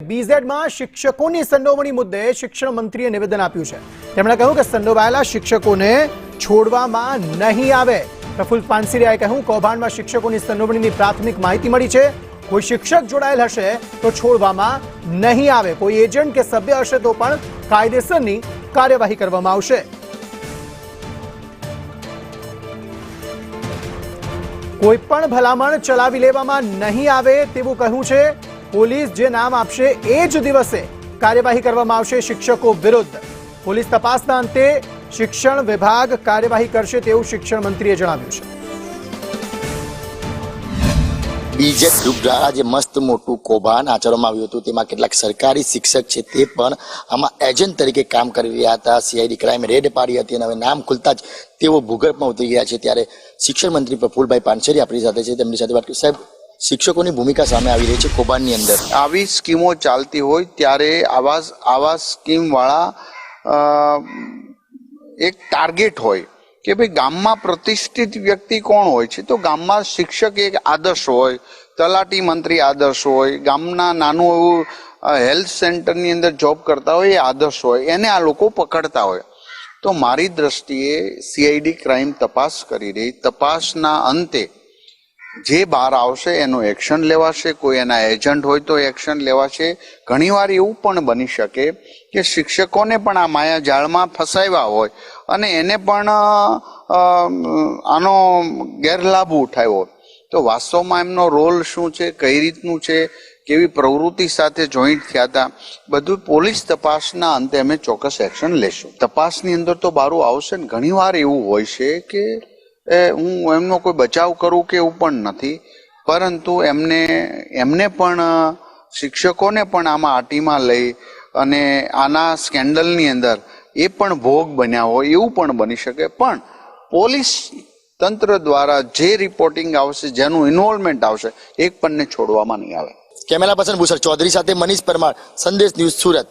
બીઝેડમાં શિક્ષકોની સંડોવણી મુદ્દે શિક્ષણ મંત્રીએ નિવેદન આપ્યું છે। તેમણે કહ્યું કે સંડોવાયેલા શિક્ષકોને છોડવામાં નહીં આવે। પ્રફુલ્લ પાનસરિયાએ કહ્યું કૌભાંડમાં શિક્ષકોની સંડોવણીની પ્રાથમિક માહિતી મળી છે। કોઈ શિક્ષક જોડાયેલ હશે તો છોડવામાં નહીં આવે। કોઈ એજન્ટ કે સભ્ય હશે તો પણ કાયદેસરની કાર્યવાહી કરવામાં આવશે। કોઈ પણ ભલામણ ચલાવી લેવામાં નહીં આવે તેવું કહ્યું છે। પોલીસ જે નામ આપશે એ જ દિવસે કાર્યવાહી કરવામાં આવશે શિક્ષકો વિરુદ્ધ। પોલીસ તપાસના અંતે શિક્ષણ વિભાગ કાર્યવાહી કરશે તેવું શિક્ષણ મંત્રીએ જણાવ્યું છે। બીજેડ ગ્રુપ દ્વારા જે મસ્ત મોટું કૌભાંડ આચરવામાં આવ્યું હતું તેમાં કેટલાક સરકારી શિક્ષક છે તે પણ આમાં એજન્ટ તરીકે કામ કરી રહ્યા હતા। સીઆઈડી ક્રાઇમે રેડ પાડી હતી અને હવે નામ ખુલતા જ તેઓ ભૂગર્ભમાં ઉતરી ગયા છે। ત્યારે શિક્ષણ મંત્રી પ્રફુલ્લભાઈ પાનસરિયા આપણી સાથે છે, તેમની સાથે વાત કરી। સાહેબ, શિક્ષકોની ભૂમિકા સામે આવી રહી છે કૌભાંડની અંદર। આવી સ્કીમો ચાલતી હોય ત્યારે આવા સ્કીમ વાળા એક ટાર્ગેટ હોય કે ભાઈ ગામમાં પ્રતિષ્ઠિત વ્યક્તિ કોણ હોય છે, તો ગામમાં શિક્ષક એક આદર્શ હોય, તલાટી મંત્રી આદર્શ હોય, ગામના નાનું એવું હેલ્થ સેન્ટરની અંદર જોબ કરતા હોય એ આદર્શ હોય, એને આ લોકો પકડતા હોય। તો મારી દ્રષ્ટિએ સીઆઈડી ક્રાઇમ તપાસ કરી રહી, તપાસના અંતે જે બહાર આવશે એનું એક્શન લેવાશે। કોઈ એના એજન્ટ હોય તો એક્શન લેવાશે। ઘણીવાર એવું પણ બની શકે કે શિક્ષકોને પણ આ માયાજાળમાં ફસાવ્યા હોય અને એને પણ આનો ગેરલાભ ઉઠાવ્યો। તો વાસ્તવમાં એમનો રોલ શું છે, કઈ રીતનું છે, કેવી પ્રવૃત્તિ સાથે જોઈન્ટ થયા હતા, બધું પોલીસ તપાસના અંતે અમે ચોક્કસ એક્શન લેશું। તપાસની અંદર તો બારું આવશે ને। ઘણીવાર એવું હોય છે કે હું એમનો કોઈ બચાવ કરું કે એવું પણ નથી, પરંતુ એમને પણ શિક્ષકોને પણ આમાં આટીમાં લઈ અને આના સ્કેન્ડલની અંદર એ પણ ભોગ બન્યા હોય એવું પણ બની શકે। પણ પોલીસ તંત્ર દ્વારા જે રિપોર્ટિંગ આવશે, જેનું ઇન્વોલ્વમેન્ટ આવશે, એક પણને છોડવામાં નહીં આવે। કેમેરા પર્સન ભૂષણ ચૌધરી સાથે મનીષ પરમાર, સંદેશ ન્યૂઝ, સુરત।